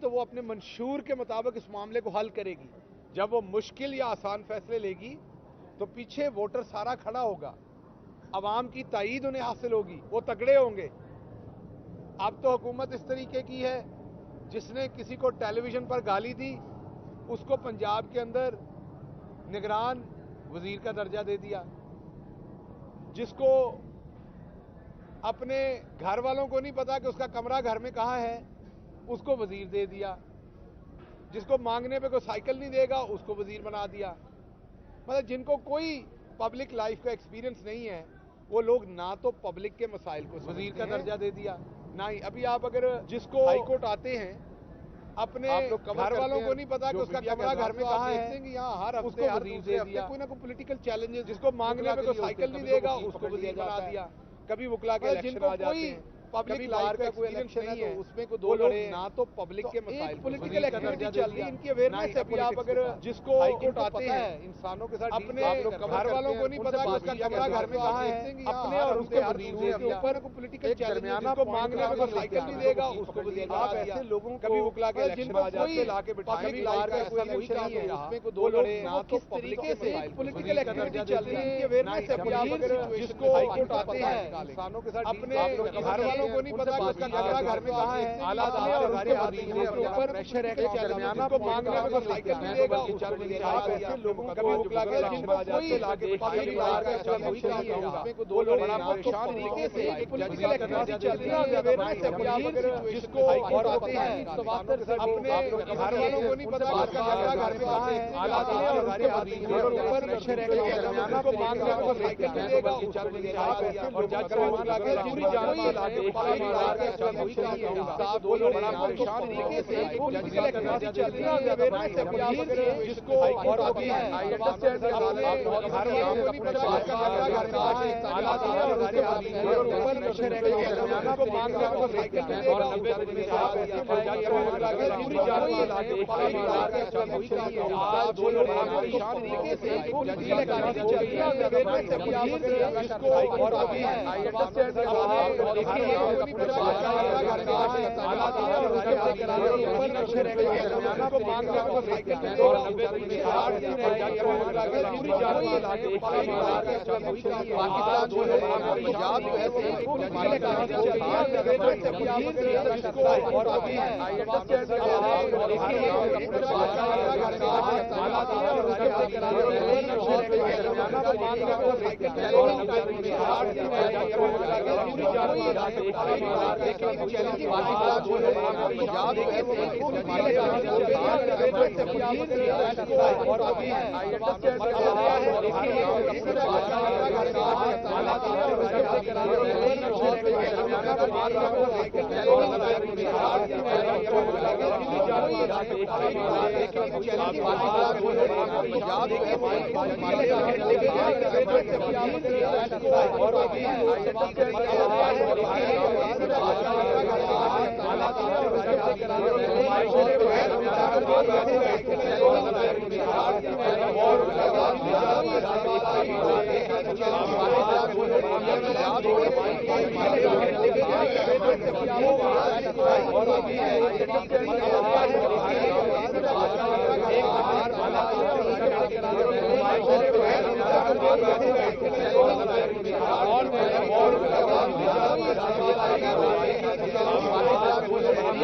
तो वो अपने मंशूर के मुताबिक इस मामले को हल करेगी। जब वो मुश्किल या आसान फैसले लेगी तो पीछे वोटर सारा खड़ा होगा, अवाम की ताईद उन्हें हासिल होगी, वो तगड़े होंगे। अब तो हुकूमत इस तरीके की है, जिसने किसी को टेलीविजन पर गाली दी उसको पंजाब के अंदर निगरान वजीर का दर्जा दे दिया, जिसको अपने घर वालों को नहीं पता कि उसका कमरा घर में कहाँ है उसको वजीर दे दिया, जिसको मांगने पे कोई साइकिल नहीं देगा उसको वजीर बना दिया। मतलब जिनको कोई पब्लिक लाइफ का एक्सपीरियंस नहीं है वो लोग ना तो पब्लिक के मसाइल को वजीर का दर्जा दे दिया, ना ही अभी आप अगर जिसको हाईकोर्ट आते हैं अपने घर वालों को नहीं पता कि उसका कमरा घर में कहाँ है, यहाँ हर हफ्ते वजीर दे दिया। कोई ना कोई पॉलिटिकल चैलेंजेस, जिसको मांगने पे कोई साइकिल नहीं देगा उसको वजीर बना दिया। कभी वकला के इलेक्शन आ जाते हैं, पब्लिक लाइफ का कोई इलेक्शन नहीं है, उसमें कोई दो लोग ना तो पब्लिक के मसाइल पॉलिटिकल एक्टिविटी चल रही है, इनकी अवेयरनेस है। अभी आप अगर जिसको हाईकोर्ट आते हैं इंसानों के साथ अपने घर वालों को नहीं पता कि उसका कमरा घर में कहाँ है, अपने और उसके वजीर के ऊपर कोई पॉलिटिकल चैलेंज को मांगने में कोई साइकिल नहीं देगा उसको वजीर। आप ऐसे लोगों को कभी वकला के इलेक्शन आ जाते हैं लाके बिठाने की लाइफ का कोई इलेक्शन नहीं है, उसमें कोई दो लोग ना तो पब्लिक के मसाइल पॉलिटिकल एक्टिविटी चल रही है, इनकी अवेयरनेस है। अभी आप अगर जिसको हाईकोर्ट आते हैं इंसानों के साथ अपने घर वालों को नहीं पता उसका कमरा घर में कहाँ है, हालात और उसके वजीर के ऊपर प्रेशर है कि दरमियाना को मांगने में कोई साइकिल नहीं देगा उसको वजीर। आप ऐसे लोगों को कभी वकला के इलेक्शन आ जाते हैं लाके बिठाने की लाइफ का इलेक्शन नहीं है, उसमें कोई दो लोग परेशान तरीके से पॉलिटिकल एक्टिविटी चल रही है, अवेयरनेस है। आप अगर जिसको हाईकोर्ट आते हैं अपने घर वालों को नहीं पता उसका कमरा घर में कहाँ है, हालात और उसके वजीर के ऊपर प्रेशर है कि दरमियाना को मांगने में कोई साइकिल नहीं देगा उसको वजीर। आप ऐसे लोग अगर वकला के पूरी जानकारी लाके दो लोग बड़ा परेशान तरीके से पॉलिटिकल एक्टिविटी चल रही है, अवेयरनेस है। आप अगर जिसको और अभी है घर वालों को नहीं पता उसका कमरा घर में कहाँ है, हालात और उसके वजीर के ऊपर प्रेशर है कि दरमियाना को मांगने में कोई साइकिल नहीं देगा उसको वजीर। आप ऐसे पूरी जानकारी लाके आज दो लोग बड़ा परेशान तरीके से पॉलिटिकल एक्टिविटी चल रही है, अवेयरनेस है। आप अगर जिसको और अभी है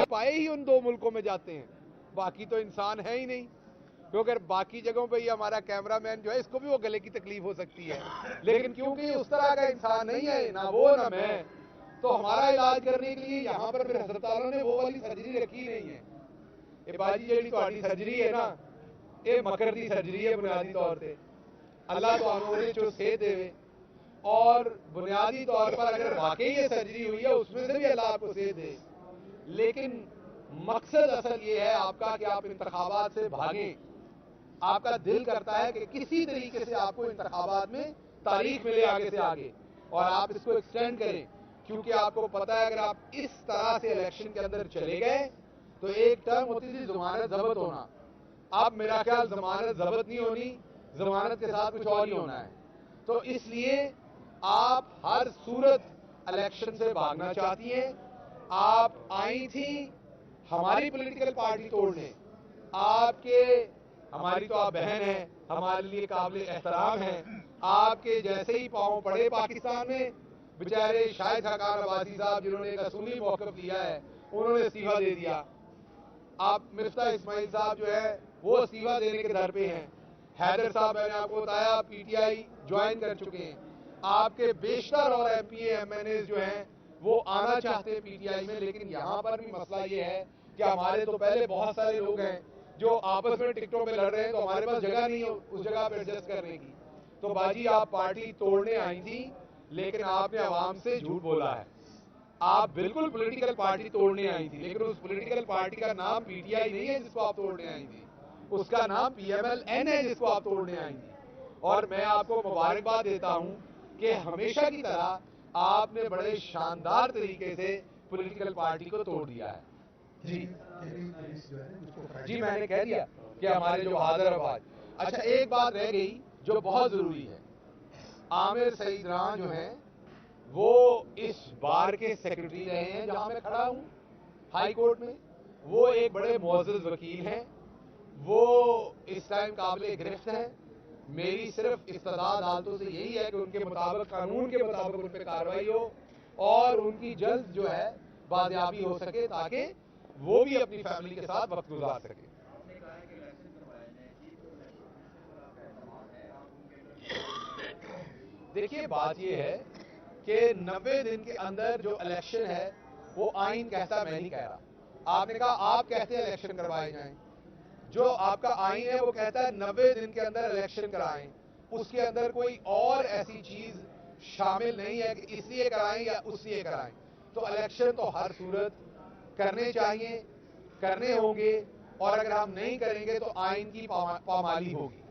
पाए ही उन दो मुल्कों में जाते हैं, बाकी तो इंसान है ही नहीं। क्योंकि अगर बाकी जगहों पे ही हमारा कैमरामैन जो है इसको भी वो गले की तकलीफ हो सकती है, लेकिन क्योंकि उस तरह का इंसान नहीं है, ना वो ना मैं, तो हमारा इलाज करने के लिए यहाँ पर फिर अस्पतालों ने वो वाली सर्जरी रखी नहीं है। ये बाजी जी थोड़ी सर्जरी है ना, ये मकर दी सर्जरी है बुनियादी तौर पर। अल्लाह तो हमें जो सेहत देवे, और बुनियादी तौर पर अगर वाकई ये सर्जरी हुई है उसमें से भी अल्लाह आपको सेहत दे, लेकिन मकसद असल ये है आपका कि आप इंतखाबात से भागें। आपका दिल करता है कि किसी तरीके से आपको इंतखाबात में तारीख मिले आगे से आगे, और आप इसको एक्सटेंड करें, क्योंकि आपको पता है अगर आप इस तरह से इलेक्शन के अंदर चले गए तो एक टर्म होती थी जमानत जब्त होना, अब मेरा ख्याल जमानत जब्त नहीं होनी, जमानत के साथ कुछ और ही होना है। तो इसलिए आप हर सूरत इलेक्शन से भागना चाहती हैं। आप आई थी हमारी पॉलिटिकल पार्टी तोड़ने, आपके, हमारी तो आप बहन हैं, हमारे लिए काबिल एहतराम हैं, आपके जैसे ही पांव पड़े पाकिस्तान में, बेचारे शाहिद खाकान अब्बासी साहब जिन्होंने एक असूली मौक़िफ़ लिया है, उन्होंने इस्तीफा दे दिया। आप मिफ्ता इस्माइल साहब जो है वो इस्तीफा देने के दर पे हैं। हैदर साहब मैंने आपको बताया पीटीआई ज्वाइन कर चुके हैं। आपके बेशतर और एमपीए एमएनए जो हैं वो आना चाहते हैं पीटीआई में, लेकिन यहाँ पर भी मसला ये है कि हमारे तो पहले बहुत सारे लोग हैं जो आपस में टिकटों पे लड़ रहे हैं, तो हमारे पास जगह नहीं है उस जगह पे एडजस्ट करने की। तो बाजी आप पार्टी तोड़ने आई थी, लेकिन आपने आवाम से झूठ बोला है। आप बिल्कुल पॉलिटिकल पार्टी तोड़ने आई थी, लेकिन उस पॉलिटिकल पार्टी का नाम पीटीआई नहीं है जिसको आप तोड़ने आई थी, उसका नाम पीएमएल-एन है जिसको आप तोड़ने आई थी। और मैं आपको मुबारकबाद देता हूं कि हमेशा की तरह आपने बड़े शानदार तरीके से पॉलिटिकल पार्टी को तोड़ दिया है। जी मैंने कह दिया कि हमारे जो बहादुर आवाज। अच्छा, एक बात रह गई जो बहुत जरूरी है। आमिर सईद रान जो है वो इस बार के सेक्रेटरी रहे हैं जहां मैं खड़ा हूं हाई कोर्ट में। वो एक बड़े मुअज़्ज़ज़ वकील हैं, वो इस टाइम काबिल गिरफ्त हैं। मेरी सिर्फ इस्तदा अदालतों से यही है कि उनके मुताबिक, कानून के मुताबिक उन पर कार्रवाई हो और उनकी जल्द जो है बाजियाबी हो सके, ताकि वो भी अपनी फैमिली के साथ वक्त गुजार सके। देखिए, बात ये है कि 90 दिन के अंदर जो इलेक्शन है वो आइन कहता, मैं नहीं कह रहा। आपने कहा आप कहते हैं इलेक्शन करवाए जाएं, जो आपका आइन है वो कहता है 90 दिन के अंदर इलेक्शन कराएं। उसके अंदर कोई और ऐसी चीज शामिल नहीं है कि इसलिए कराएं या उसलिए कराएं। तो इलेक्शन तो हर सूरत करने चाहिए, करने होंगे, और अगर हम नहीं करेंगे तो आइन की पामाली होगी।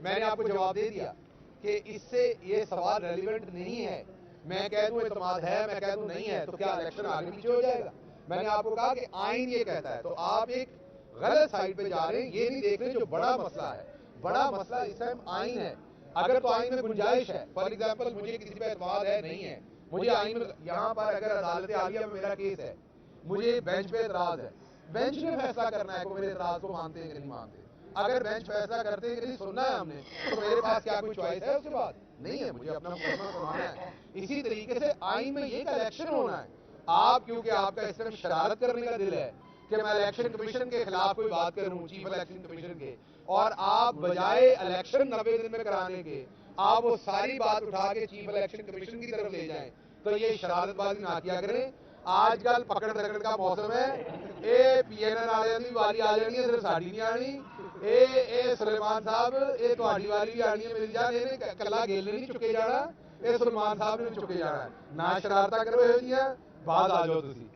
मैंने आपको जवाब दे दिया कि इससे ये सवाल रेलिवेंट नहीं है। मैं कह दूं इत्मीनान है, मैं कह दूं नहीं है, तो क्या इलेक्शन आगे पीछे हो जाएगा? मैंने आपको कहा कि आइन ये कहता है, तो आप एक गलत साइड पे जा रहे हैं। ये नहीं देख रहे जो बड़ा मसला है। बड़ा मसला इस टाइम आइन है। अगर तो आइन में गुंजाइश है, फॉर एग्जाम्पल मुझे किसी पे एतमाद है, नहीं है, मुझे आइन में, यहाँ पर अगर अदालत आलिया में मेरा केस है, मुझे बेंच पे एतराज है, बेंच ने फैसला करना है कि मेरे एतराज को मानते हैं कि नहीं मानते। अगर बेंच फैसला करते हैं कि नहीं सुनना है हमने, तो मेरे पास क्या कोई चॉइस है उसके बाद? नहीं है, मुझे अपना मुकदमा सुनाना है। इसी तरीके से आइन में ये इलेक्शन होना है। आप, क्योंकि आपका इस तरह शरारत करने का दिल है कि मैं इलेक्शन कमीशन के खिलाफ कोई बात करूं, चीफ इलेक्शन कमीशन के, और आप बजाय इलेक्शन 90 दिन में कराने के आप वो सारी बात उठा के चीफ इलेक्शन कमीशन की तरफ ले जाएं, तो ये शरारतबाजी ना किया करें। आजकल पकड़ दकड़ का मौसम है। ए पीएनएन वाले की वाली आ जानी है, सिर्फ साड़ी नहीं आनी। ए सुलेमान साहब, ए तुहाडी वाली भी आनी है, मेरी जान। इन्हें कला गेल नहीं चुके जाना, ए सुलेमान साहब ने चुके जाना। ना शरारता करो, बाद आ जाओ तुसी।